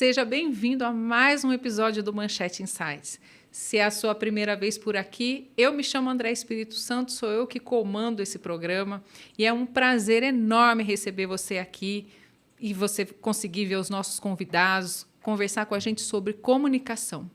Seja bem-vindo a mais um episódio do Manchete Insights. Se é a sua primeira vez por aqui, eu me chamo André Espírito Santo, sou eu que comando esse programa e é um prazer enorme receber você aqui e você conseguir ver os nossos convidados, conversar com a gente sobre comunicação.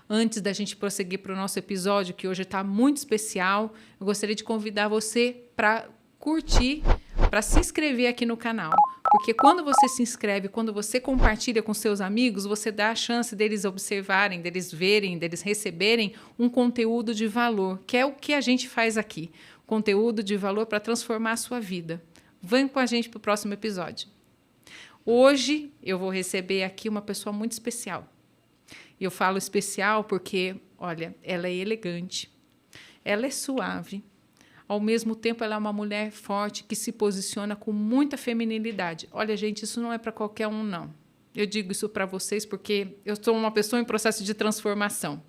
Antes da gente prosseguir para o nosso episódio, que hoje está muito especial, eu gostaria de convidar você para curtir, para se inscrever aqui no canal. Porque quando você se inscreve, quando você compartilha com seus amigos, você dá a chance deles observarem, deles verem, deles receberem um conteúdo de valor, que é o que a gente faz aqui. Conteúdo de valor para transformar a sua vida. Vem com a gente para o próximo episódio. Hoje eu vou receber aqui uma pessoa muito especial. E eu falo especial porque, olha, ela é elegante, ela é suave. Ao mesmo tempo, ela é uma mulher forte que se posiciona com muita feminilidade. Olha, gente, isso não é para qualquer um, não. Eu digo isso para vocês porque eu sou uma pessoa em processo de transformação.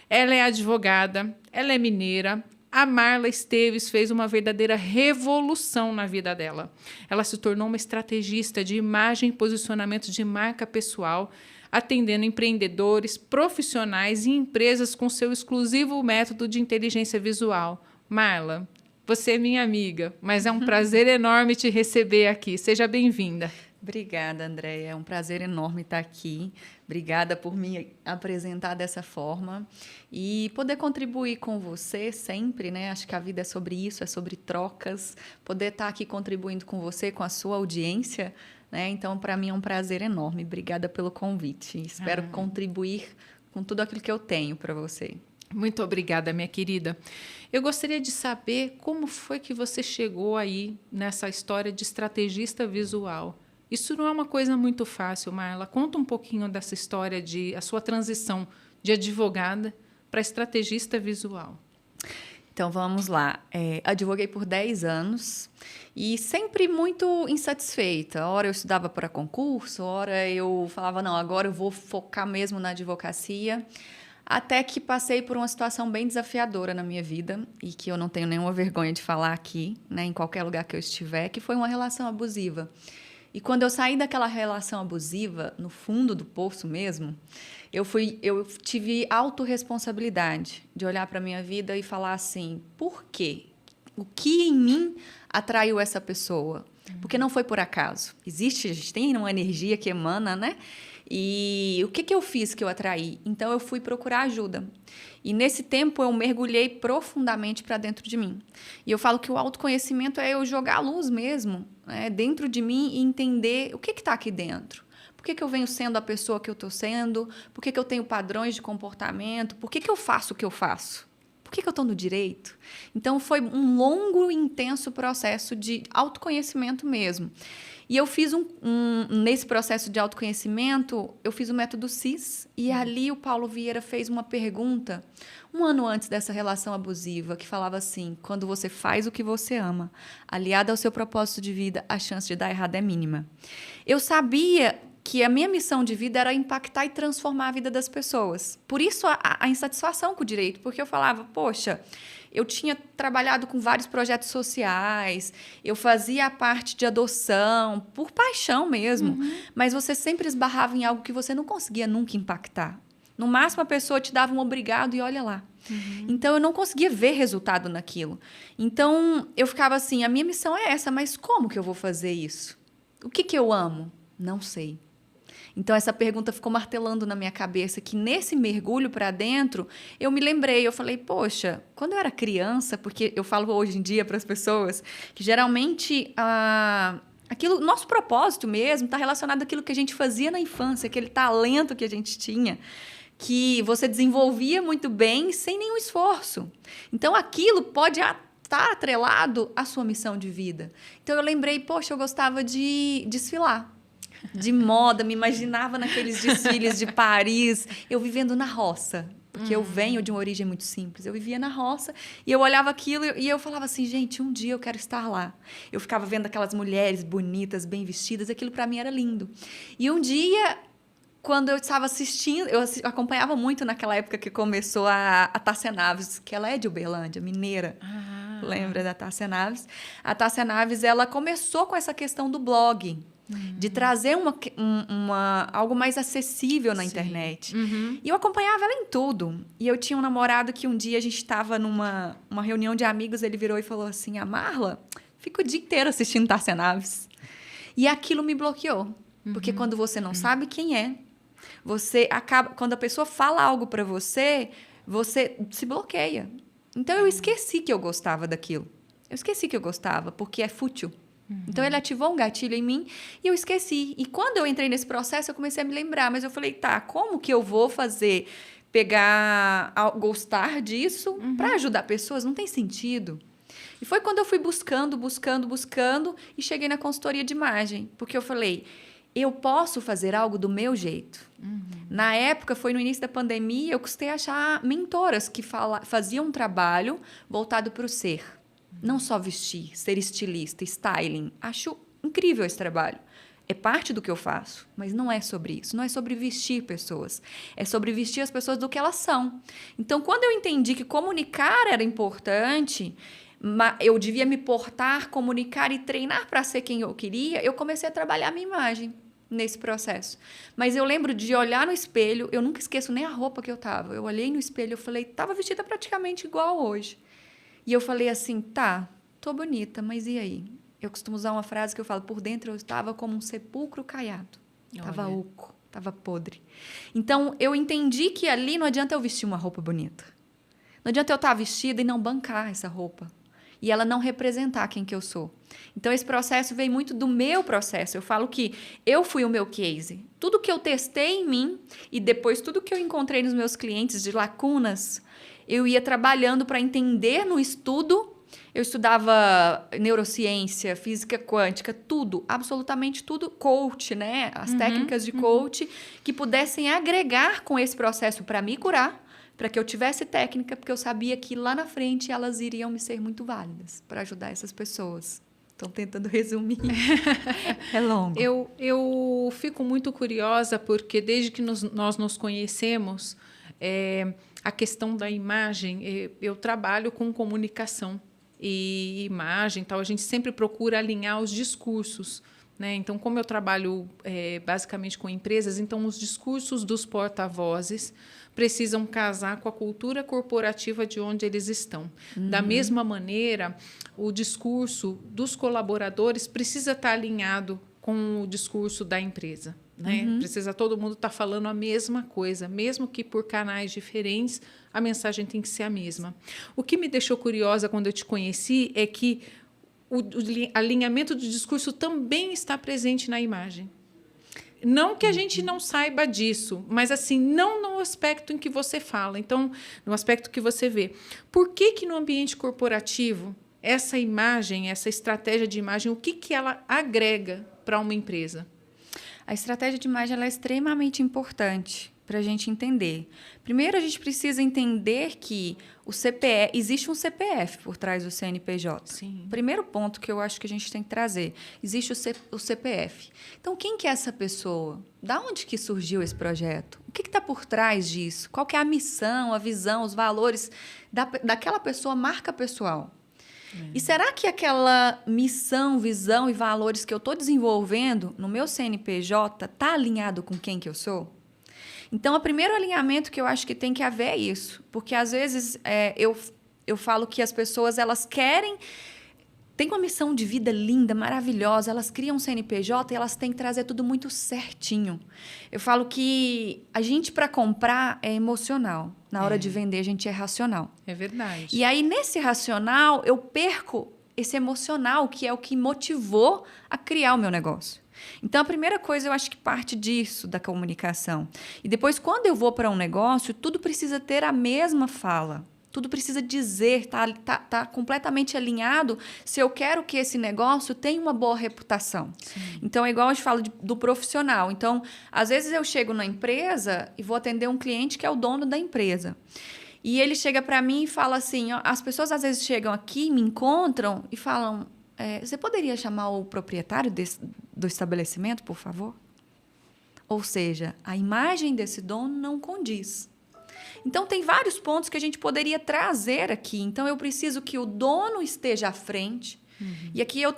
Ela é advogada, ela é mineira. A Marla Esteves fez uma verdadeira revolução na vida dela. Ela se tornou uma estrategista de imagem e posicionamento de marca pessoal, atendendo empreendedores, profissionais e empresas com seu exclusivo método de inteligência visual. Marla, você é minha amiga, mas é um prazer enorme te receber aqui. Seja bem-vinda. Obrigada, Andréia. É um prazer enorme estar aqui. Obrigada por me apresentar dessa forma e poder contribuir com você sempre, né? Acho que a vida é sobre isso, é sobre trocas. Poder estar aqui contribuindo com você, com a sua audiência, né? Então, para mim é um prazer enorme. Obrigada pelo convite. Espero contribuir com tudo aquilo que eu tenho para você. Muito obrigada, minha querida. Eu gostaria de saber como foi que você chegou aí nessa história de estrategista visual. Isso não é uma coisa muito fácil, Marla. Conta um pouquinho dessa história a sua transição de advogada para estrategista visual. Então, vamos lá. Advoguei por 10 anos e sempre muito insatisfeita. Ora eu estudava para concurso, ora eu falava, não, agora eu vou focar mesmo na advocacia. Até que passei por uma situação bem desafiadora na minha vida e que eu não tenho nenhuma vergonha de falar aqui, né, em qualquer lugar que eu estiver, que foi uma relação abusiva. E quando eu saí daquela relação abusiva, no fundo do poço mesmo, eu tive autorresponsabilidade de olhar para a minha vida e falar assim, por quê? O que em mim atraiu essa pessoa? Porque não foi por acaso. A gente tem uma energia que emana, né? E o que eu fiz que eu atraí? Então, eu fui procurar ajuda. E, nesse tempo, eu mergulhei profundamente para dentro de mim. E eu falo que o autoconhecimento é eu jogar a luz mesmo, né, dentro de mim e entender o que está aqui dentro. Por que eu venho sendo a pessoa que eu estou sendo? Por que eu tenho padrões de comportamento? Por que eu faço o que eu faço? Por que eu estou no direito? Então, foi um longo e intenso processo de autoconhecimento mesmo. E eu fiz nesse processo de autoconhecimento, eu fiz o método CIS, e ali o Paulo Vieira fez uma pergunta, um ano antes dessa relação abusiva, que falava assim, quando você faz o que você ama, aliado ao seu propósito de vida, a chance de dar errado é mínima. Eu sabia que a minha missão de vida era impactar e transformar a vida das pessoas. Por isso a insatisfação com o direito, porque eu falava, poxa, eu tinha trabalhado com vários projetos sociais, eu fazia a parte de adoção, por paixão mesmo, mas você sempre esbarrava em algo que você não conseguia nunca impactar. No máximo, a pessoa te dava um obrigado e olha lá. Então, eu não conseguia ver resultado naquilo. Então, eu ficava assim, a minha missão é essa, mas como que eu vou fazer isso? O que eu amo? Não sei. Então, essa pergunta ficou martelando na minha cabeça, que nesse mergulho para dentro, eu me lembrei, eu falei, poxa, quando eu era criança, porque eu falo hoje em dia para as pessoas, que geralmente nosso propósito mesmo está relacionado àquilo que a gente fazia na infância, aquele talento que a gente tinha, que você desenvolvia muito bem sem nenhum esforço. Então, aquilo pode estar atrelado à sua missão de vida. Então, eu lembrei, poxa, eu gostava de desfilar. De moda, me imaginava naqueles desfiles de Paris, eu vivendo na roça, porque eu venho de uma origem muito simples, eu vivia na roça e eu olhava aquilo e eu falava assim, gente, um dia eu quero estar lá. Eu ficava vendo aquelas mulheres bonitas, bem vestidas, aquilo para mim era lindo. E um dia, quando eu estava assistindo, eu acompanhava muito naquela época que começou a Tássia Naves, que ela é de Uberlândia, mineira. Lembra da Tássia Naves? A Tássia Naves, ela começou com essa questão do blog. de trazer algo mais acessível na internet. E eu acompanhava ela em tudo. E eu tinha um namorado que um dia a gente estava numa reunião de amigos, ele virou e falou assim, a Marla, fica o dia inteiro assistindo Tárcia Naves. E aquilo me bloqueou. Porque quando você não sabe quem é, você acaba... Quando a pessoa fala algo para você, você se bloqueia. Então, eu esqueci que eu gostava daquilo. Eu esqueci que eu gostava, porque é fútil. Então, ele ativou um gatilho em mim e eu esqueci. E quando eu entrei nesse processo, eu comecei a me lembrar. Mas eu falei, tá, como que eu vou fazer... gostar disso para ajudar pessoas? Não tem sentido. E foi quando eu fui buscando e cheguei na consultoria de imagem. Porque eu falei, eu posso fazer algo do meu jeito. Na época, foi no início da pandemia, eu custei achar mentoras que faziam um trabalho voltado para o ser. Não só vestir, ser estilista, styling. Acho incrível esse trabalho. É parte do que eu faço, mas não é sobre isso. Não é sobre vestir pessoas. É sobre vestir as pessoas do que elas são. Então, quando eu entendi que comunicar era importante, eu devia me portar, comunicar e treinar para ser quem eu queria, eu comecei a trabalhar a minha imagem nesse processo. Mas eu lembro de olhar no espelho, eu nunca esqueço nem a roupa que eu tava. Eu olhei no espelho e falei, tava vestida praticamente igual hoje. E eu falei assim, tá, tô bonita, mas e aí? Eu costumo usar uma frase que eu falo, por dentro eu estava como um sepulcro caiado. Tava oco, tava podre. Então, eu entendi que ali não adianta eu vestir uma roupa bonita. Não adianta eu estar vestida e não bancar essa roupa. E ela não representar quem que eu sou. Então, esse processo veio muito do meu processo. Eu falo que eu fui o meu case. Tudo que eu testei em mim e depois tudo que eu encontrei nos meus clientes de lacunas, eu ia trabalhando para entender no estudo. Eu estudava neurociência, física quântica, tudo, absolutamente tudo, coach, né? As técnicas de coach que pudessem agregar com esse processo para me curar, para que eu tivesse técnica, porque eu sabia que lá na frente elas iriam me ser muito válidas para ajudar essas pessoas. Estou tentando resumir. É longo. Eu fico muito curiosa, porque desde que nós nos conhecemos, a questão da imagem, eu trabalho com comunicação e imagem, tal, a gente sempre procura alinhar os discursos, né? Então, como eu trabalho basicamente com empresas, então os discursos dos porta-vozes precisam casar com a cultura corporativa de onde eles estão. Da mesma maneira, o discurso dos colaboradores precisa estar alinhado com o discurso da empresa, né? Precisa todo mundo estar falando a mesma coisa, mesmo que por canais diferentes, a mensagem tem que ser a mesma. O que me deixou curiosa quando eu te conheci é que o alinhamento do discurso também está presente na imagem. Não que a gente não saiba disso, mas assim, não no aspecto em que você fala, então, no aspecto que você vê. Por que no ambiente corporativo, essa imagem, essa estratégia de imagem, o que ela agrega para uma empresa? A estratégia de imagem ela é extremamente importante para a gente entender. Primeiro, a gente precisa entender que existe um CPF por trás do CNPJ. Sim. Primeiro ponto que eu acho que a gente tem que trazer. Existe o CPF. Então, quem que é essa pessoa? Da onde que surgiu esse projeto? O que está por trás disso? Qual que é a missão, a visão, os valores daquela pessoa, marca pessoal? E será que aquela missão, visão e valores que eu estou desenvolvendo no meu CNPJ está alinhado com quem que eu sou? Então, o primeiro alinhamento que eu acho que tem que haver é isso. Porque, às vezes, eu falo que as pessoas elas têm uma missão de vida linda, maravilhosa, elas criam um CNPJ e elas têm que trazer tudo muito certinho. Eu falo que a gente, para comprar, é emocional. Na hora de vender, a gente é racional. É verdade. E aí, nesse racional, eu perco esse emocional, que é o que motivou a criar o meu negócio. Então, a primeira coisa, eu acho que parte disso, da comunicação. E depois, quando eu vou para um negócio, tudo precisa ter a mesma fala. Tudo precisa dizer, tá completamente alinhado se eu quero que esse negócio tenha uma boa reputação. Sim. Então, é igual a gente fala do profissional. Então, às vezes eu chego na empresa e vou atender um cliente que é o dono da empresa. E ele chega para mim e fala assim, ó, as pessoas às vezes chegam aqui, me encontram e falam, você poderia chamar o proprietário do estabelecimento, por favor? Ou seja, a imagem desse dono não condiz. Então, tem vários pontos que a gente poderia trazer aqui. Então, eu preciso que o dono esteja à frente, E aqui eu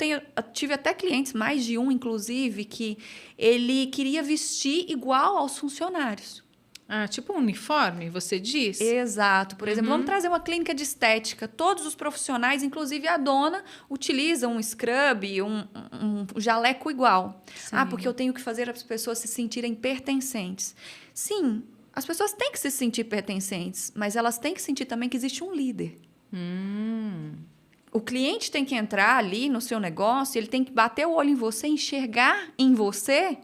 tive até clientes, mais de um, inclusive, que ele queria vestir igual aos funcionários. Ah, tipo um uniforme, você diz? Exato. Por exemplo, vamos trazer uma clínica de estética. Todos os profissionais, inclusive a dona, utilizam um scrub, um jaleco igual. Sim. Ah, porque eu tenho que fazer as pessoas se sentirem pertencentes. Sim, as pessoas têm que se sentir pertencentes, mas elas têm que sentir também que existe um líder. O cliente tem que entrar ali no seu negócio, ele tem que bater o olho em você, enxergar em você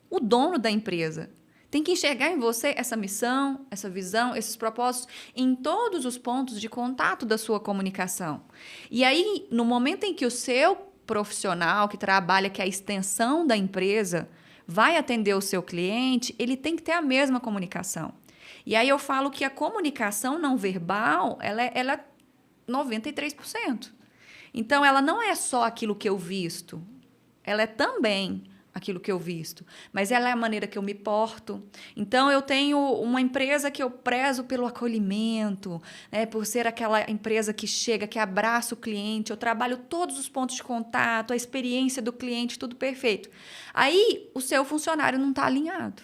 o dono da empresa. Tem que enxergar em você essa missão, essa visão, esses propósitos em todos os pontos de contato da sua comunicação. E aí, no momento em que o seu profissional que trabalha, que é a extensão da empresa, vai atender o seu cliente, ele tem que ter a mesma comunicação. E aí eu falo que a comunicação não verbal, ela é 93%. Então, ela não é só aquilo que eu visto, ela é também aquilo que eu visto, mas ela é a maneira que eu me porto. Então, eu tenho uma empresa que eu prezo pelo acolhimento, né, por ser aquela empresa que chega, que abraça o cliente, eu trabalho todos os pontos de contato, a experiência do cliente, tudo perfeito. Aí, o seu funcionário não está alinhado.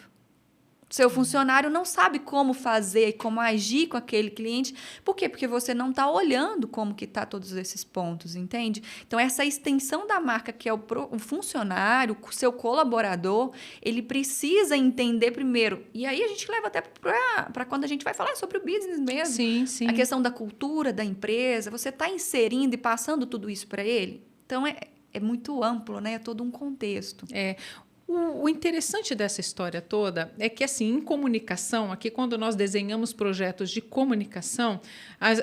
Seu funcionário não sabe como fazer, como agir com aquele cliente. Por quê? Porque você não está olhando como que está todos esses pontos, entende? Então, essa extensão da marca, que é o funcionário, o seu colaborador, ele precisa entender primeiro. E aí, a gente leva até para quando a gente vai falar sobre o business mesmo. Sim, sim. A questão da cultura da empresa. Você está inserindo e passando tudo isso para ele? Então, é muito amplo, né? É todo um contexto. O interessante dessa história toda é que, assim, em comunicação, aqui quando nós desenhamos projetos de comunicação,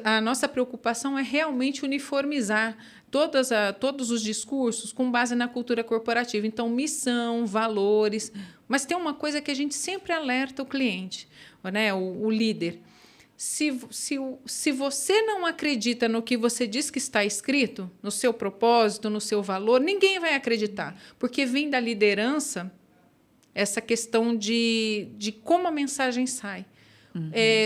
a nossa preocupação é realmente uniformizar todos os discursos com base na cultura corporativa. Então, missão, valores. Mas tem uma coisa que a gente sempre alerta o cliente, né? O líder. Se você não acredita no que você diz que está escrito, no seu propósito, no seu valor, ninguém vai acreditar, porque vem da liderança essa questão de como a mensagem sai.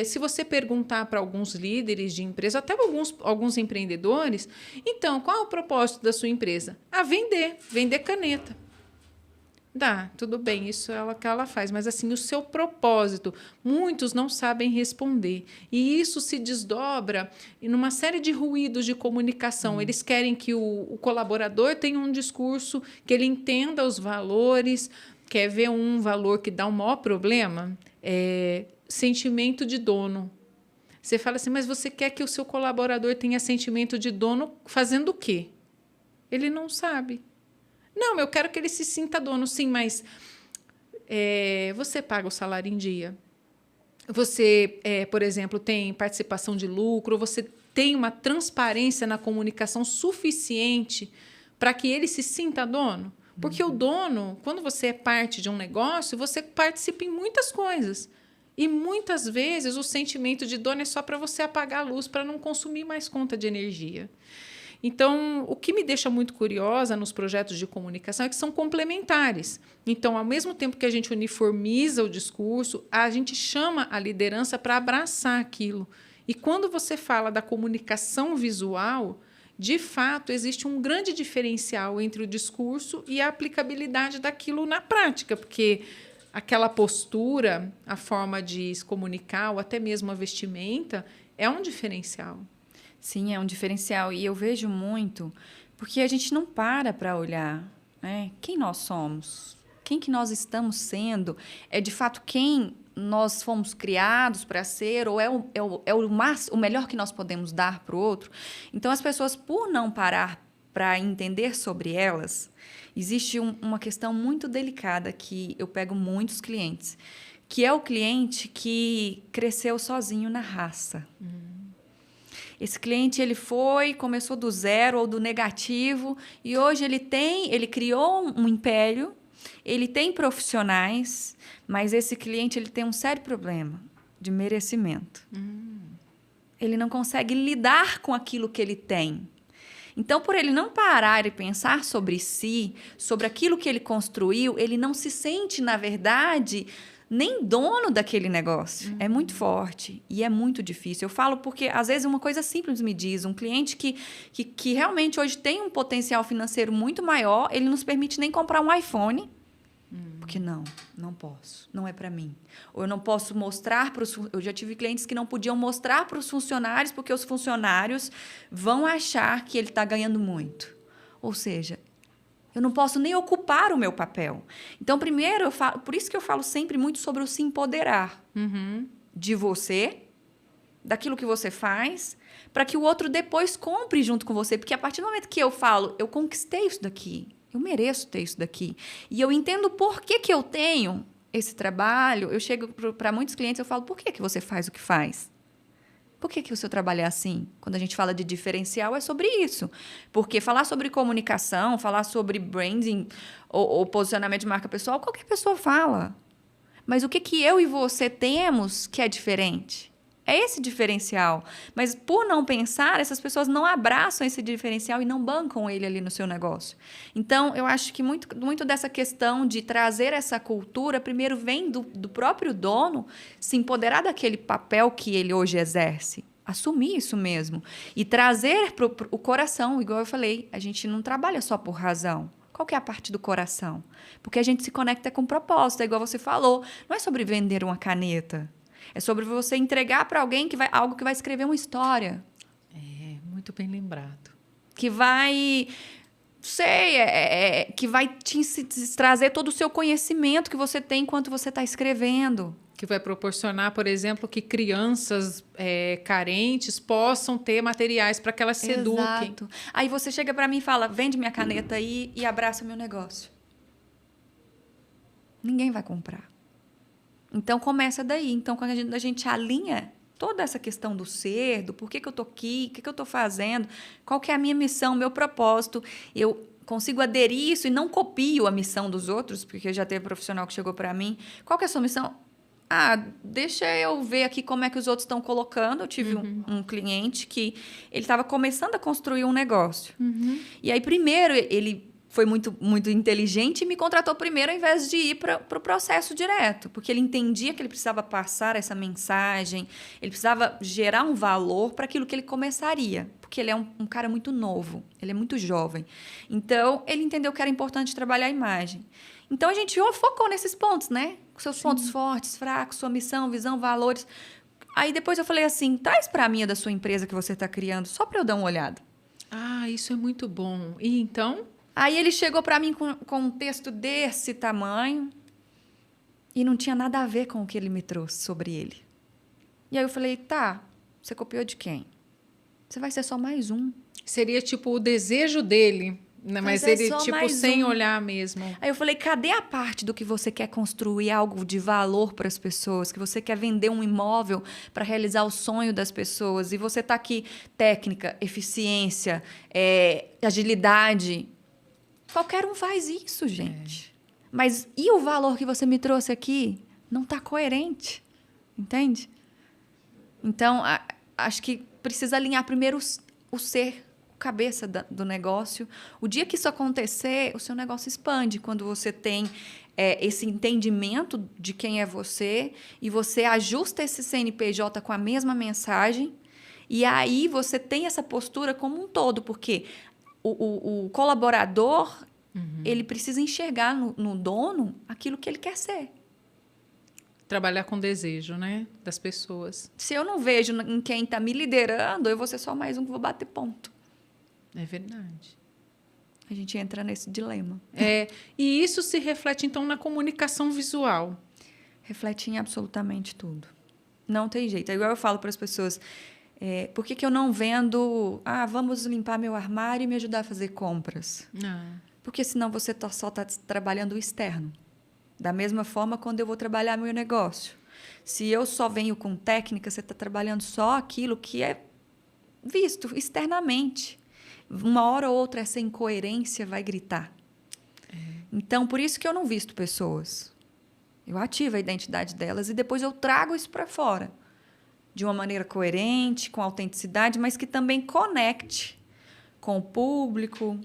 Se você perguntar para alguns líderes de empresa, até alguns empreendedores, então, qual é o propósito da sua empresa? Vender caneta. Dá, tudo bem, isso é o que ela faz, mas assim, o seu propósito, muitos não sabem responder. E isso se desdobra em uma série de ruídos de comunicação. Eles querem que o colaborador tenha um discurso, que ele entenda os valores. Quer ver um valor que dá o maior problema? Sentimento de dono. Você fala assim, mas você quer que o seu colaborador tenha sentimento de dono fazendo o quê? Ele não sabe. Não, eu quero que ele se sinta dono, sim, mas você paga o salário em dia. Você, por exemplo, tem participação de lucro, você tem uma transparência na comunicação suficiente para que ele se sinta dono? Porque o dono, quando você é parte de um negócio, você participa em muitas coisas. E muitas vezes o sentimento de dono é só para você apagar a luz, para não consumir mais conta de energia. Então, o que me deixa muito curiosa nos projetos de comunicação é que são complementares. Então, ao mesmo tempo que a gente uniformiza o discurso, a gente chama a liderança para abraçar aquilo. E quando você fala da comunicação visual, de fato, existe um grande diferencial entre o discurso e a aplicabilidade daquilo na prática, porque aquela postura, a forma de se comunicar, ou até mesmo a vestimenta, é um diferencial. Sim, é um diferencial. E eu vejo muito, porque a gente não para olhar, né? Quem nós somos, quem que nós estamos sendo, é de fato quem nós fomos criados para ser, ou o melhor que nós podemos dar para o outro. Então, as pessoas, por não parar para entender sobre elas, existe uma questão muito delicada que eu pego muitos clientes, que é o cliente que cresceu sozinho na raça. Esse cliente começou do zero ou do negativo e hoje ele criou um império, ele tem profissionais, mas esse cliente ele tem um sério problema de merecimento. Ele não consegue lidar com aquilo que ele tem. Então, por ele não parar e pensar sobre si, sobre aquilo que ele construiu, ele não se sente, na verdade, nem dono daquele negócio. É muito forte e é muito difícil. Eu falo porque, às vezes, uma coisa simples me diz, um cliente que realmente hoje tem um potencial financeiro muito maior, ele não nos permite nem comprar um iPhone, porque não posso, não é para mim. Ou eu não posso mostrar para os... Eu já tive clientes que não podiam mostrar para os funcionários, porque os funcionários vão achar que ele está ganhando muito. Ou seja, eu não posso nem ocupar o meu papel. Então, primeiro, por isso que eu falo sempre muito sobre o se empoderar de você, daquilo que você faz, para que o outro depois compre junto com você. Porque a partir do momento que eu falo, eu conquistei isso daqui, eu mereço ter isso daqui, e eu entendo por que eu tenho esse trabalho, eu chego para muitos clientes, eu falo, por que você faz o que faz? Por que o seu trabalho é assim? Quando a gente fala de diferencial, é sobre isso. Porque falar sobre comunicação, falar sobre branding ou posicionamento de marca pessoal, qualquer pessoa fala. Mas o que eu e você temos que é diferente? É esse diferencial. Mas por não pensar, essas pessoas não abraçam esse diferencial e não bancam ele ali no seu negócio. Então, eu acho que muito dessa questão de trazer essa cultura, primeiro vem do próprio dono se empoderar daquele papel que ele hoje exerce. Assumir isso mesmo. E trazer para o coração, igual eu falei, a gente não trabalha só por razão. Qual que é a parte do coração? Porque a gente se conecta com propósito, é igual você falou. Não é sobre vender uma caneta. É sobre você entregar para alguém algo que vai escrever uma história. É, muito bem lembrado. Que vai... que vai te trazer todo o seu conhecimento que você tem enquanto você está escrevendo. Que vai proporcionar, por exemplo, que crianças carentes possam ter materiais para que elas se eduquem. Exato. Aí você chega para mim e fala, vende minha caneta aí e abraça meu negócio. Ninguém vai comprar. Então, começa daí. Então, quando a gente alinha toda essa questão do ser, do porquê que eu estou aqui, o que eu estou fazendo, qual que é a minha missão, meu propósito, eu consigo aderir isso e não copio a missão dos outros, porque já teve profissional que chegou para mim. Qual que é a sua missão? Deixa eu ver aqui como é que os outros estão colocando. Eu tive um cliente que ele estava começando a construir um negócio. E aí, primeiro, ele... foi muito, muito inteligente e me contratou primeiro ao invés de ir para o processo direto. Porque ele entendia que ele precisava passar essa mensagem, ele precisava gerar um valor para aquilo que ele começaria. Porque ele é um cara muito novo, ele é muito jovem. Então, ele entendeu que era importante trabalhar a imagem. Então, a gente focou nesses pontos, né? Com seus pontos fortes, fracos, sua missão, visão, valores. Aí, depois eu falei assim, traz para mim a da sua empresa que você está criando, só para eu dar uma olhada. Isso é muito bom. E então... Aí ele chegou para mim com um texto desse tamanho e não tinha nada a ver com o que ele me trouxe sobre ele. E aí eu falei, tá, você copiou de quem? Você vai ser só mais um. Seria tipo o desejo dele, né? Mas ele tipo sem olhar mesmo. Aí eu falei, cadê a parte do que você quer construir algo de valor para as pessoas, que você quer vender um imóvel para realizar o sonho das pessoas e você tá aqui técnica, eficiência, agilidade. Qualquer um faz isso, gente. Mas e o valor que você me trouxe aqui? Não está coerente. Entende? Então, acho que precisa alinhar primeiro o ser, a cabeça do negócio. O dia que isso acontecer, o seu negócio expande. Quando você tem esse entendimento de quem é você e você ajusta esse CNPJ com a mesma mensagem e aí você tem essa postura como um todo, porque... O colaborador, ele precisa enxergar no dono aquilo que ele quer ser. Trabalhar com desejo, né? Das pessoas. Se eu não vejo em quem está me liderando, eu vou ser só mais um que vou bater ponto. É verdade. A gente entra nesse dilema. E isso se reflete, então, na comunicação visual. Reflete em absolutamente tudo. Não tem jeito. É igual eu falo para as pessoas... por que eu não vendo... vamos limpar meu armário e me ajudar a fazer compras? Porque senão você só está trabalhando o externo. Da mesma forma, quando eu vou trabalhar meu negócio. Se eu só venho com técnica, você está trabalhando só aquilo que é visto externamente. Uma hora ou outra, essa incoerência vai gritar. Então, por isso que eu não visto pessoas. Eu ativo a identidade delas e depois eu trago isso para fora. De uma maneira coerente, com autenticidade, mas que também conecte com o público,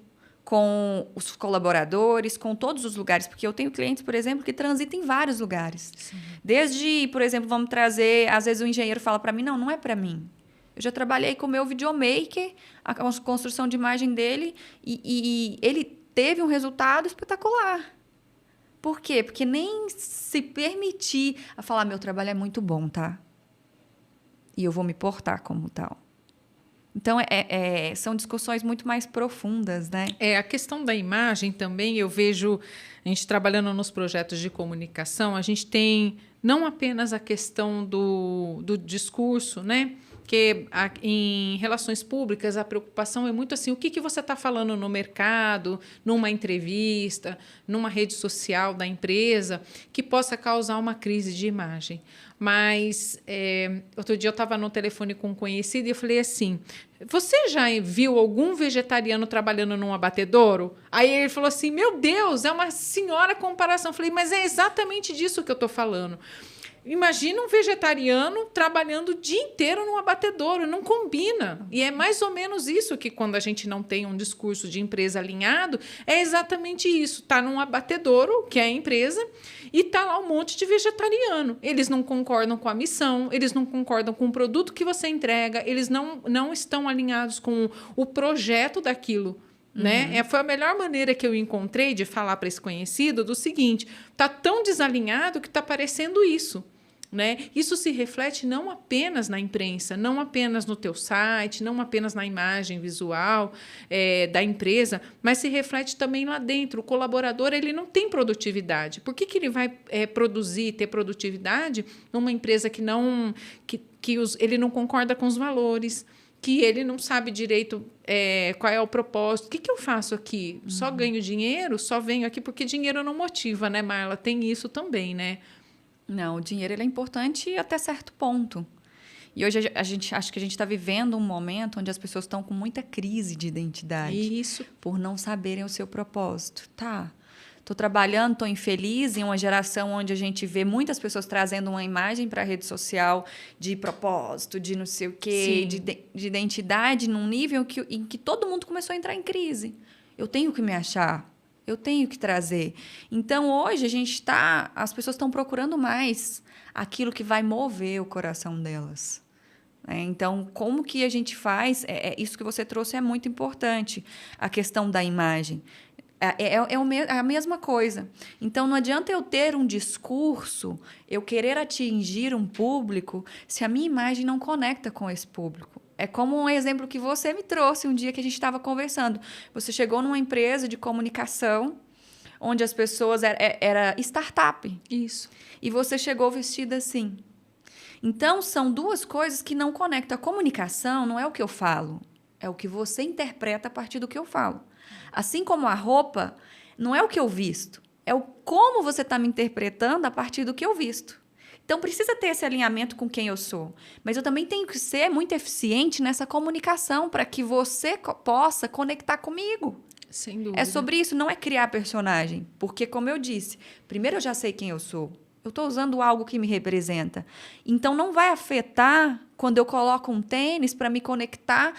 com os colaboradores, com todos os lugares. Porque eu tenho clientes, por exemplo, que transitam em vários lugares. Sim. Desde, por exemplo, vamos trazer... Às vezes o engenheiro fala para mim, não é para mim. Eu já trabalhei com o meu videomaker, a construção de imagem dele, e ele teve um resultado espetacular. Por quê? Porque nem se permitir a falar, meu trabalho é muito bom, tá? E eu vou me portar como tal. Então, são discussões muito mais profundas, né? A questão da imagem também, eu vejo, a gente trabalhando nos projetos de comunicação, a gente tem não apenas a questão do discurso, né? Porque em relações públicas a preocupação é muito assim, o que você está falando no mercado, numa entrevista, numa rede social da empresa, que possa causar uma crise de imagem. Mas outro dia eu estava no telefone com um conhecido e eu falei assim, você já viu algum vegetariano trabalhando num abatedouro? Aí ele falou assim, meu Deus, é uma senhora comparação. Eu falei, mas é exatamente disso que eu estou falando. Imagina um vegetariano trabalhando o dia inteiro num abatedouro, não combina. E é mais ou menos isso que, quando a gente não tem um discurso de empresa alinhado, é exatamente isso. Está num abatedouro, que é a empresa, e está lá um monte de vegetariano. Eles não concordam com a missão, eles não concordam com o produto que você entrega, eles não estão alinhados com o projeto daquilo. Né? Foi a melhor maneira que eu encontrei de falar para esse conhecido do seguinte, está tão desalinhado que está parecendo isso. Né? Isso se reflete não apenas na imprensa, não apenas no teu site, não apenas na imagem visual da empresa, mas se reflete também lá dentro. O colaborador ele não tem produtividade. Por que ele vai produzir, ter produtividade numa empresa que ele não concorda com os valores, que ele não sabe direito qual é o propósito. O que eu faço aqui? Só ganho dinheiro? Só venho aqui porque dinheiro não motiva, né, Marla? Tem isso também, né? Não, o dinheiro ele é importante até certo ponto. E hoje acho que a gente está vivendo um momento onde as pessoas estão com muita crise de identidade. Isso. Por não saberem o seu propósito. Tá, estou trabalhando, estou infeliz em uma geração onde a gente vê muitas pessoas trazendo uma imagem para a rede social de propósito, de não sei o quê, de identidade num nível em que todo mundo começou a entrar em crise. Eu tenho que me achar, eu tenho que trazer. Então, hoje, as pessoas estão procurando mais aquilo que vai mover o coração delas. Então, como que a gente faz? Isso que você trouxe é muito importante, a questão da imagem. É a mesma coisa. Então, não adianta eu ter um discurso, eu querer atingir um público, se a minha imagem não conecta com esse público. É como um exemplo que você me trouxe um dia que a gente estava conversando. Você chegou numa empresa de comunicação, onde as pessoas... Era startup. Isso. E você chegou vestida assim. Então, são duas coisas que não conectam. A comunicação não é o que eu falo, é o que você interpreta a partir do que eu falo. Assim como a roupa, não é o que eu visto, é o como você está me interpretando a partir do que eu visto. Então, precisa ter esse alinhamento com quem eu sou. Mas eu também tenho que ser muito eficiente nessa comunicação para que você possa conectar comigo. Sem dúvida. É sobre isso, não é criar personagem. Porque, como eu disse, primeiro eu já sei quem eu sou. Eu estou usando algo que me representa. Então, não vai afetar quando eu coloco um tênis para me conectar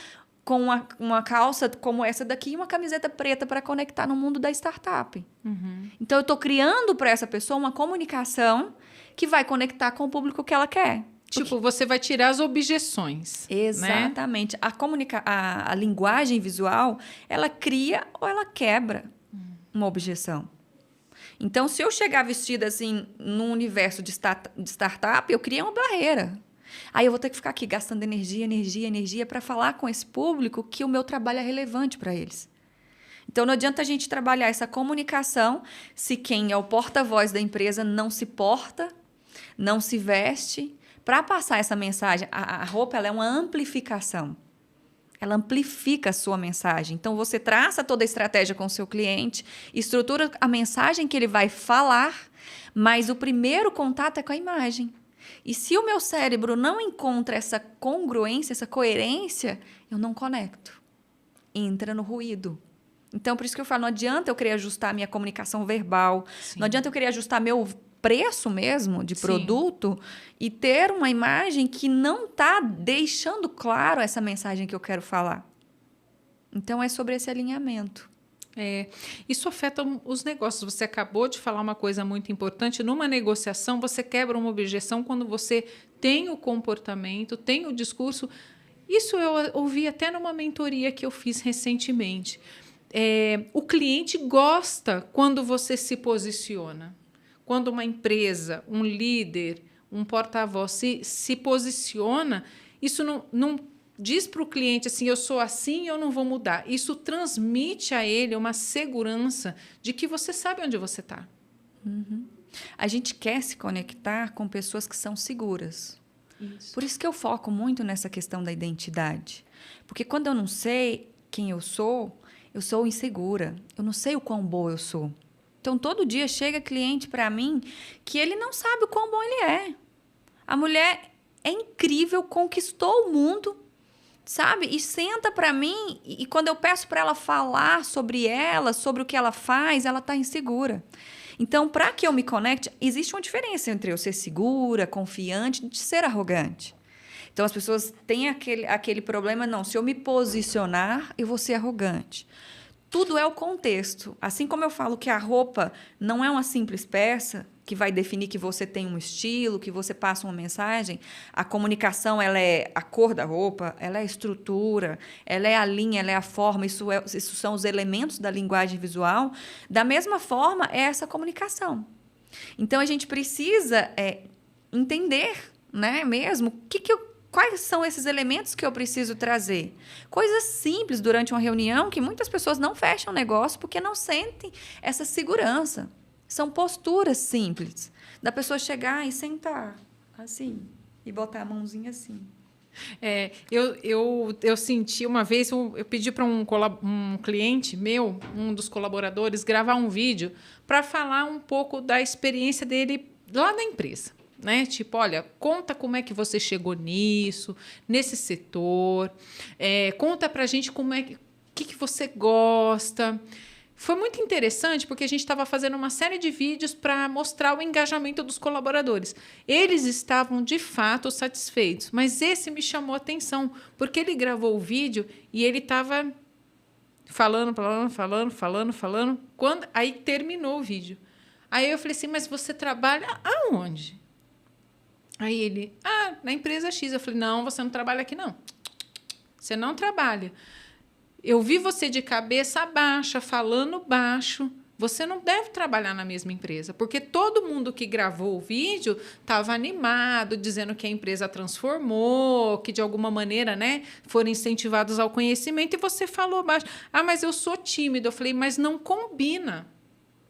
com uma calça como essa daqui e uma camiseta preta para conectar no mundo da startup. Então, eu estou criando para essa pessoa uma comunicação que vai conectar com o público que ela quer. Tipo, você vai tirar as objeções. Exatamente. Né? A linguagem visual, ela cria ou ela quebra uma objeção. Então, se eu chegar vestida assim num universo de startup, eu criei uma barreira. Aí eu vou ter que ficar aqui gastando energia para falar com esse público que o meu trabalho é relevante para eles. Então, não adianta a gente trabalhar essa comunicação se quem é o porta-voz da empresa não se porta, não se veste, para passar essa mensagem. A roupa ela é uma amplificação. Ela amplifica a sua mensagem. Então, você traça toda a estratégia com o seu cliente, estrutura a mensagem que ele vai falar, mas o primeiro contato é com a imagem. E se o meu cérebro não encontra essa congruência, essa coerência, eu não conecto. Entra no ruído. Então, por isso que eu falo, não adianta eu querer ajustar a minha comunicação verbal, não adianta eu querer ajustar meu preço mesmo de produto e ter uma imagem que não está deixando claro essa mensagem que eu quero falar. Então, é sobre esse alinhamento. Isso afeta os negócios. Você acabou de falar uma coisa muito importante. Numa negociação, você quebra uma objeção quando você tem o comportamento, tem o discurso. Isso eu ouvi até numa mentoria que eu fiz recentemente. O cliente gosta quando você se posiciona. Quando uma empresa, um líder, um porta-voz se posiciona, isso não diz para o cliente assim, eu sou assim e eu não vou mudar. Isso transmite a ele uma segurança de que você sabe onde você está. Uhum. A gente quer se conectar com pessoas que são seguras. Isso. Por isso que eu foco muito nessa questão da identidade. Porque quando eu não sei quem eu sou insegura. Eu não sei o quão boa eu sou. Então, todo dia chega cliente para mim que ele não sabe o quão bom ele é. A mulher é incrível, conquistou o mundo, sabe? E senta para mim e quando eu peço para ela falar sobre ela, sobre o que ela faz, ela está insegura. Então, para que eu me conecte, existe uma diferença entre eu ser segura, confiante, de ser arrogante. Então, as pessoas têm aquele problema, não, se eu me posicionar, eu vou ser arrogante. Tudo é o contexto. Assim como eu falo que a roupa não é uma simples peça que vai definir que você tem um estilo, que você passa uma mensagem, a comunicação ela é a cor da roupa, ela é a estrutura, ela é a linha, ela é a forma, isso são os elementos da linguagem visual. Da mesma forma, é essa comunicação. Então, a gente precisa entender, né, mesmo quais são esses elementos que eu preciso trazer? Coisas simples durante uma reunião que muitas pessoas não fecham o negócio porque não sentem essa segurança. São posturas simples. Da pessoa chegar e sentar assim e botar a mãozinha assim. Eu senti uma vez, eu pedi para um cliente meu, um dos colaboradores, gravar um vídeo para falar um pouco da experiência dele lá na empresa. Né? Tipo, olha, conta como é que você chegou nisso, nesse setor, conta pra gente como que você gosta. Foi muito interessante porque a gente estava fazendo uma série de vídeos para mostrar o engajamento dos colaboradores. Eles estavam, de fato, satisfeitos, mas esse me chamou a atenção, porque ele gravou o vídeo e ele estava falando. Aí terminou o vídeo. Aí eu falei assim, mas você trabalha aonde? Aí ele, na empresa X. Eu falei, não, você não trabalha aqui, não. Você não trabalha. Eu vi você de cabeça baixa, falando baixo. Você não deve trabalhar na mesma empresa, porque todo mundo que gravou o vídeo estava animado, dizendo que a empresa transformou, que de alguma maneira, né, foram incentivados ao conhecimento, e você falou baixo. Mas eu sou tímido. Eu falei, mas não combina.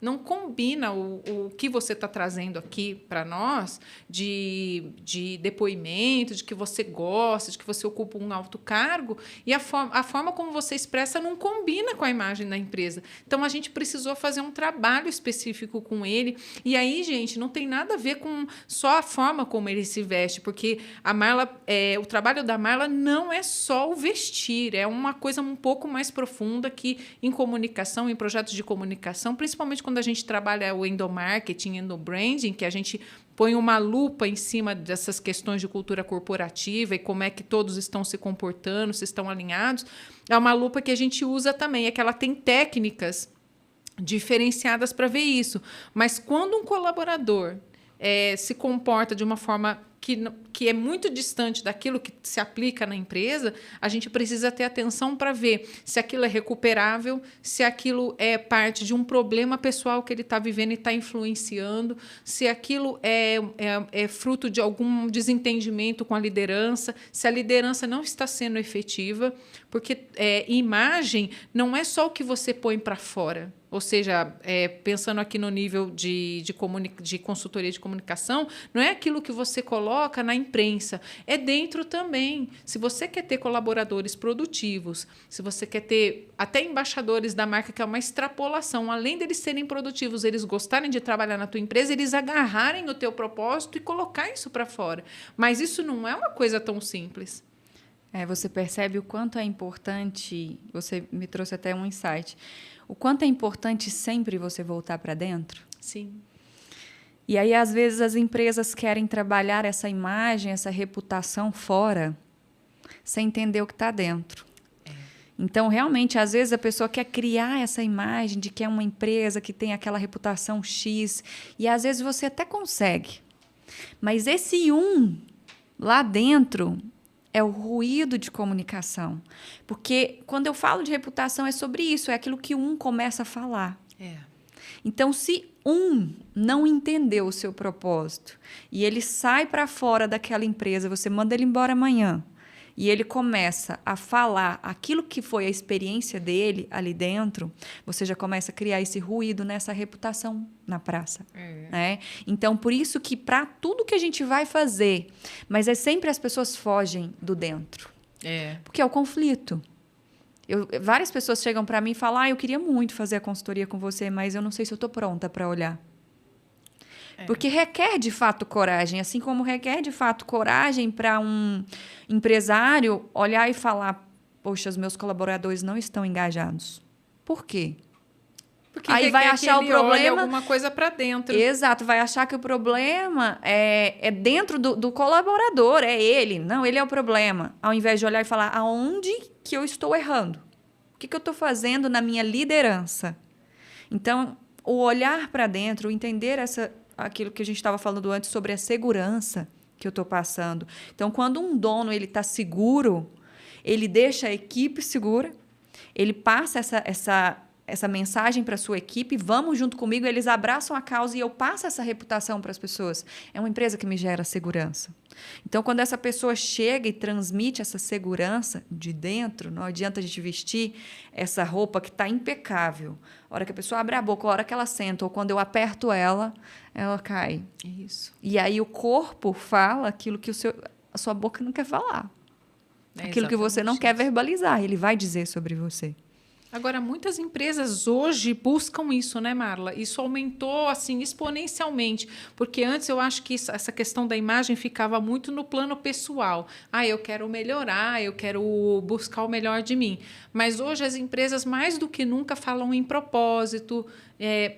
Não combina o que você está trazendo aqui para nós de depoimento, de que você gosta, de que você ocupa um alto cargo, e a forma como você expressa não combina com a imagem da empresa. Então, a gente precisou fazer um trabalho específico com ele. E aí, gente, não tem nada a ver com só a forma como ele se veste, porque a Marla, o trabalho da Marla não é só o vestir, é uma coisa um pouco mais profunda que em comunicação, em projetos de comunicação, principalmente quando a gente trabalha o endomarketing, endobranding, que a gente põe uma lupa em cima dessas questões de cultura corporativa e como é que todos estão se comportando, se estão alinhados, é uma lupa que a gente usa também, é que ela tem técnicas diferenciadas para ver isso. Mas quando um colaborador se comporta de uma forma que é muito distante daquilo que se aplica na empresa, a gente precisa ter atenção para ver se aquilo é recuperável, se aquilo é parte de um problema pessoal que ele está vivendo e está influenciando, se aquilo é fruto de algum desentendimento com a liderança, se a liderança não está sendo efetiva, porque imagem não é só o que você põe para fora. Ou seja, pensando aqui no nível de consultoria de comunicação, não é aquilo que você coloca na imprensa, é dentro também. Se você quer ter colaboradores produtivos, se você quer ter até embaixadores da marca, que é uma extrapolação, além deles serem produtivos, eles gostarem de trabalhar na tua empresa, eles agarrarem o teu propósito e colocar isso para fora. Mas isso não é uma coisa tão simples. Você percebe o quanto é importante, você me trouxe até um insight, o quanto é importante sempre você voltar para dentro? Sim. E aí, às vezes, as empresas querem trabalhar essa imagem, essa reputação fora, sem entender o que está dentro. Então, realmente, às vezes a pessoa quer criar essa imagem de que é uma empresa que tem aquela reputação X, e às vezes você até consegue. Mas esse lá dentro é o ruído de comunicação. Porque quando eu falo de reputação é sobre isso, é aquilo que começa a falar. Então, se não entendeu o seu propósito e ele sai para fora daquela empresa, você manda ele embora amanhã, e ele começa a falar aquilo que foi a experiência dele ali dentro, você já começa a criar esse ruído nessa reputação na praça. Né? Então, por isso que para tudo que a gente vai fazer, mas sempre as pessoas fogem do dentro. Porque é o conflito. Várias pessoas chegam para mim e falam, eu queria muito fazer a consultoria com você, mas eu não sei se eu estou pronta para olhar. Porque requer, de fato, coragem. Assim como requer, de fato, coragem para um empresário olhar e falar, poxa, os meus colaboradores não estão engajados. Por quê? Porque aí vai achar o problema, alguma coisa para dentro. Exato, vai achar que o problema é dentro do colaborador, é ele. Não, ele é o problema. Ao invés de olhar e falar, aonde que eu estou errando? O que eu estou fazendo na minha liderança? Então, o olhar para dentro, o entender aquilo que a gente estava falando antes sobre a segurança que eu estou passando. Então, quando um dono está seguro, ele deixa a equipe segura, ele passa essa mensagem para a sua equipe, vamos junto comigo, eles abraçam a causa e eu passo essa reputação para as pessoas. É uma empresa que me gera segurança. Então, quando essa pessoa chega e transmite essa segurança de dentro, não adianta a gente vestir essa roupa que está impecável. A hora que a pessoa abre a boca, a hora que ela senta, ou quando eu aperto ela cai. Isso. E aí o corpo fala aquilo que a sua boca não quer falar. Aquilo que você não quer verbalizar, ele vai dizer sobre você. Agora, muitas empresas hoje buscam isso, né, Marla? Isso aumentou assim exponencialmente, porque antes eu acho que essa questão da imagem ficava muito no plano pessoal. Eu quero melhorar, eu quero buscar o melhor de mim. Mas hoje as empresas, mais do que nunca, falam em propósito,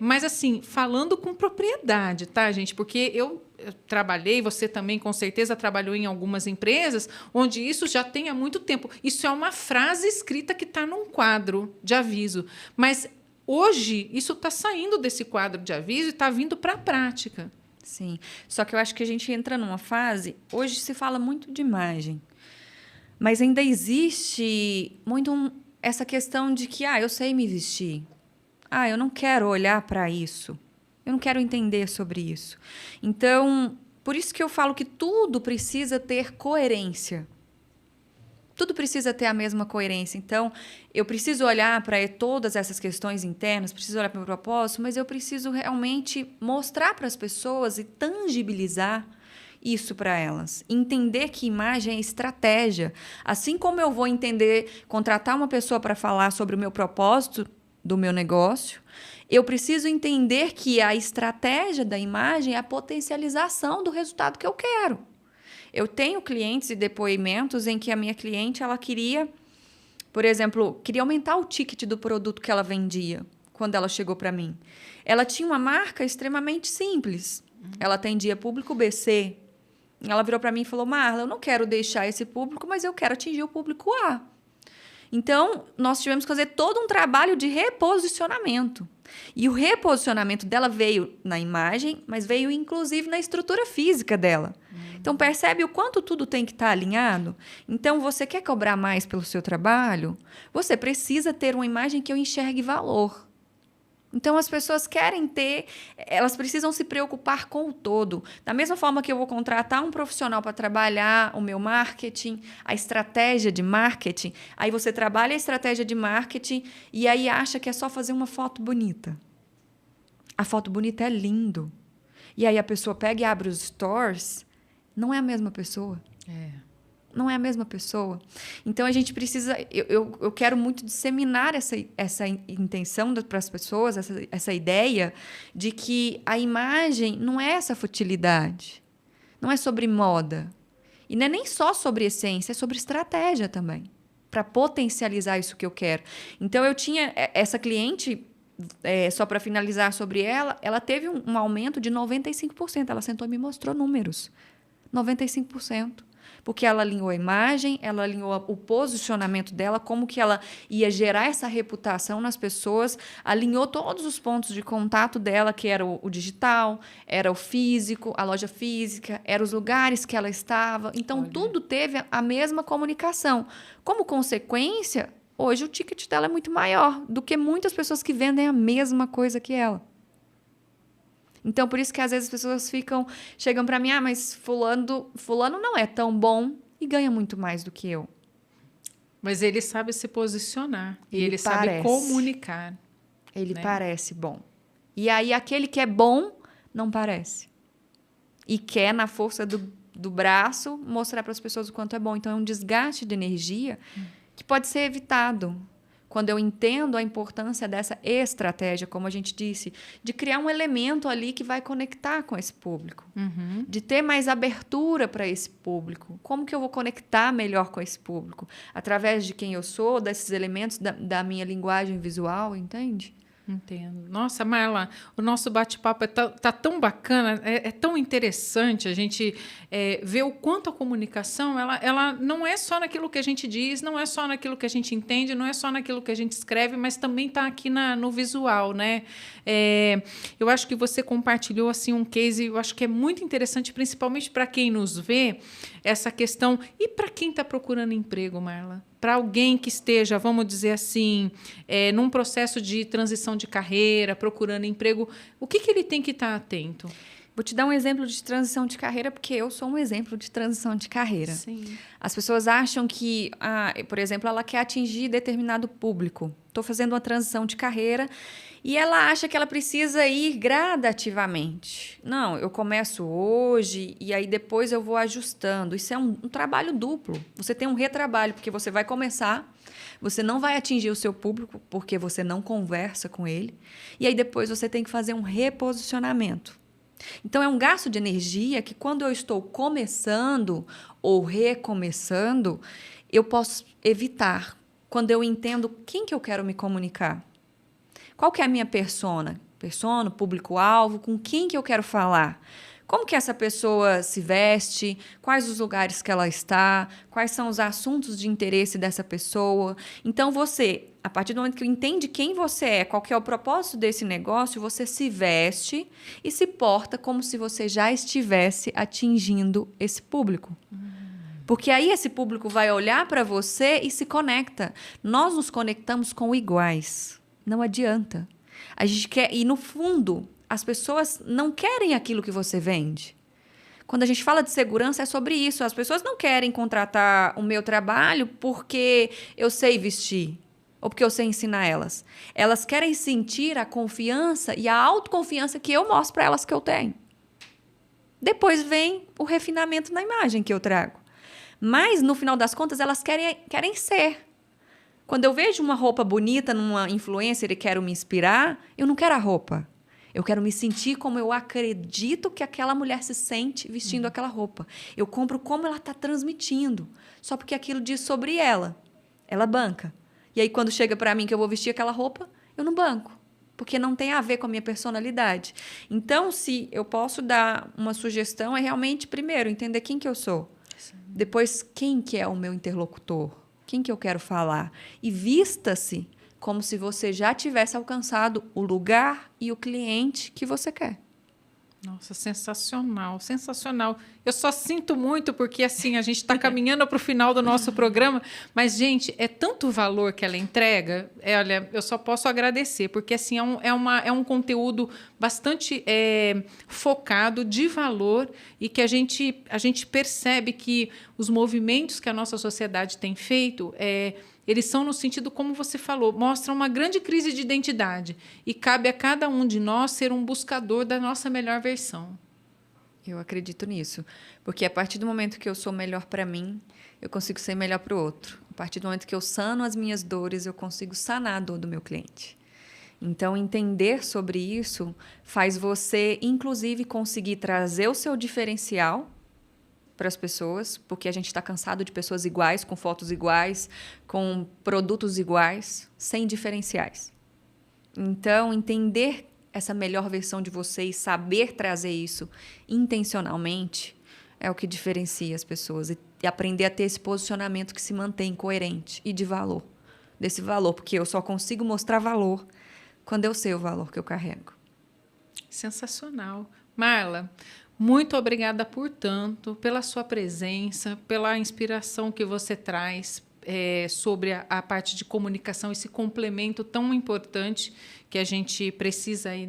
mas assim, falando com propriedade, tá, gente? Porque eu trabalhei, você também com certeza trabalhou em algumas empresas onde isso já tem há muito tempo. Isso é uma frase escrita que está num quadro de aviso. Mas hoje isso está saindo desse quadro de aviso e está vindo para a prática. Sim. Só que eu acho que a gente entra numa fase... Hoje se fala muito de imagem. Mas ainda existe muito essa questão de que eu sei me vestir. Eu não quero olhar para isso. Eu não quero entender sobre isso. Então, por isso que eu falo que tudo precisa ter coerência. Tudo precisa ter a mesma coerência. Então, eu preciso olhar para todas essas questões internas, preciso olhar para o meu propósito, mas eu preciso realmente mostrar para as pessoas e tangibilizar isso para elas. Entender que imagem é estratégia. Assim como eu vou contratar uma pessoa para falar sobre o meu propósito do meu negócio, eu preciso entender que a estratégia da imagem é a potencialização do resultado que eu quero. Eu tenho clientes e depoimentos em que a minha cliente ela queria, por exemplo, aumentar o ticket do produto que ela vendia quando ela chegou para mim. Ela tinha uma marca extremamente simples. Ela atendia público BC. Ela virou para mim e falou, Marla, eu não quero deixar esse público, mas eu quero atingir o público A. Então, nós tivemos que fazer todo um trabalho de reposicionamento. E o reposicionamento dela veio na imagem, mas veio inclusive na estrutura física dela. Então, percebe o quanto tudo tem que estar alinhado? Então, você quer cobrar mais pelo seu trabalho? Você precisa ter uma imagem que eu enxergue valor. Então, as pessoas elas precisam se preocupar com o todo. Da mesma forma que eu vou contratar um profissional para trabalhar o meu marketing, a estratégia de marketing, aí você trabalha a estratégia de marketing e aí acha que é só fazer uma foto bonita. A foto bonita é lindo. E aí a pessoa pega e abre os stores, não é a mesma pessoa. Não é a mesma pessoa. Então, a gente precisa... Eu quero muito disseminar essa intenção para as pessoas, essa ideia de que a imagem não é essa futilidade. Não é sobre moda. E não é nem só sobre essência, é sobre estratégia também. Para potencializar isso que eu quero. Então, eu tinha essa cliente... só para finalizar sobre ela teve um aumento de 95%. Ela sentou e me mostrou números. 95%. porque ela alinhou a imagem, ela alinhou o posicionamento dela, como que ela ia gerar essa reputação nas pessoas, alinhou todos os pontos de contato dela, que era o digital, era o físico, a loja física, eram os lugares que ela estava. Então, Olha. tudo teve a mesma comunicação. Como consequência, hoje o ticket dela é muito maior do que muitas pessoas que vendem a mesma coisa que ela. Então, por isso que às vezes as pessoas chegam para mim, mas fulano não é tão bom e ganha muito mais do que eu. Mas ele sabe se posicionar e ele parece. sabe comunicar. Ele né? parece bom. E aí, aquele que é bom, não parece. E quer, na força do braço, mostrar para as pessoas o quanto é bom. Então, é um desgaste de energia que pode ser evitado. Quando eu entendo a importância dessa estratégia, como a gente disse, de criar um elemento ali que vai conectar com esse público. Uhum. De ter mais abertura para esse público. Como que eu vou conectar melhor com esse público? Através de quem eu sou, desses elementos da minha linguagem visual, entende? Entendo. Nossa, Marla, o nosso bate-papo tá tão bacana, é tão interessante a gente ver o quanto a comunicação ela não é só naquilo que a gente diz, não é só naquilo que a gente entende, não é só naquilo que a gente escreve, mas também está aqui no visual, né? Eu acho que você compartilhou assim um case, eu acho que é muito interessante, principalmente para quem nos vê, essa questão. E para quem está procurando emprego, Marla? Para alguém que esteja, vamos dizer assim, num processo de transição de carreira, procurando emprego, o que ele tem que estar atento? Vou te dar um exemplo de transição de carreira, porque eu sou um exemplo de transição de carreira. Sim. As pessoas acham que, por exemplo, ela quer atingir determinado público. Estou fazendo uma transição de carreira e ela acha que ela precisa ir gradativamente. Não, eu começo hoje e aí depois eu vou ajustando. Isso é um trabalho duplo. Você tem um retrabalho, porque você vai começar, você não vai atingir o seu público porque você não conversa com ele. E aí depois você tem que fazer um reposicionamento. Então, é um gasto de energia que, quando eu estou começando ou recomeçando, eu posso evitar. Quando eu entendo quem que eu quero me comunicar. Qual que é a minha persona? Persona, público-alvo, com quem que eu quero falar? Como que essa pessoa se veste? Quais os lugares que ela está? Quais são os assuntos de interesse dessa pessoa? Então, você, a partir do momento que entende quem você é, qual que é o propósito desse negócio, você se veste e se porta como se você já estivesse atingindo esse público. Porque aí esse público vai olhar para você e se conecta. Nós nos conectamos com iguais. Não adianta. A gente quer, e no fundo, as pessoas não querem aquilo que você vende. Quando a gente fala de segurança, é sobre isso. As pessoas não querem contratar o meu trabalho porque eu sei vestir ou porque eu sei ensinar elas. Elas querem sentir a confiança e a autoconfiança que eu mostro para elas que eu tenho. Depois vem o refinamento na imagem que eu trago. Mas, no final das contas, elas querem ser. Quando eu vejo uma roupa bonita numa influencer e quero me inspirar, eu não quero a roupa. Eu quero me sentir como eu acredito que aquela mulher se sente vestindo aquela roupa. Eu compro como ela está transmitindo. Só porque aquilo diz sobre ela. Ela banca. E aí, quando chega para mim que eu vou vestir aquela roupa, eu não banco. Porque não tem a ver com a minha personalidade. Então, se eu posso dar uma sugestão, é realmente, primeiro, entender quem que eu sou. Sim. Depois, quem que é o meu interlocutor. Quem que eu quero falar. E vista-se como se você já tivesse alcançado o lugar e o cliente que você quer. Nossa, sensacional, sensacional. Eu só sinto muito porque, assim, a gente está caminhando para o final do nosso programa, mas, gente, é tanto valor que ela entrega, olha, eu só posso agradecer, porque, assim, é um conteúdo bastante focado, de valor, e que a gente percebe que os movimentos que a nossa sociedade tem feito eles são no sentido, como você falou, mostram uma grande crise de identidade. E cabe a cada um de nós ser um buscador da nossa melhor versão. Eu acredito nisso. Porque a partir do momento que eu sou melhor para mim, eu consigo ser melhor para o outro. A partir do momento que eu sano as minhas dores, eu consigo sanar a dor do meu cliente. Então, entender sobre isso faz você, inclusive, conseguir trazer o seu diferencial para as pessoas, porque a gente está cansado de pessoas iguais, com fotos iguais, com produtos iguais, sem diferenciais. Então, entender essa melhor versão de você e saber trazer isso intencionalmente é o que diferencia as pessoas. E aprender a ter esse posicionamento que se mantém coerente e de valor. Desse valor, porque eu só consigo mostrar valor quando eu sei o valor que eu carrego. Sensacional. Marla, muito obrigada por tanto, pela sua presença, pela inspiração que você traz sobre a parte de comunicação, esse complemento tão importante que a gente precisa aí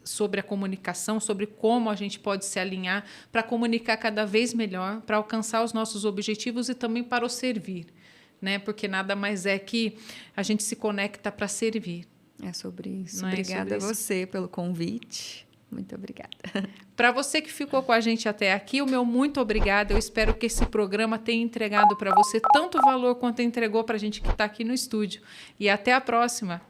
sobre a comunicação, sobre como a gente pode se alinhar para comunicar cada vez melhor, para alcançar os nossos objetivos e também para o servir, né? Porque nada mais é que a gente se conecta para servir. É sobre isso. Não obrigada é sobre a você pelo convite. Muito obrigada. Para você que ficou com a gente até aqui, o meu muito obrigada. Eu espero que esse programa tenha entregado para você tanto valor quanto entregou para a gente que está aqui no estúdio. E até a próxima.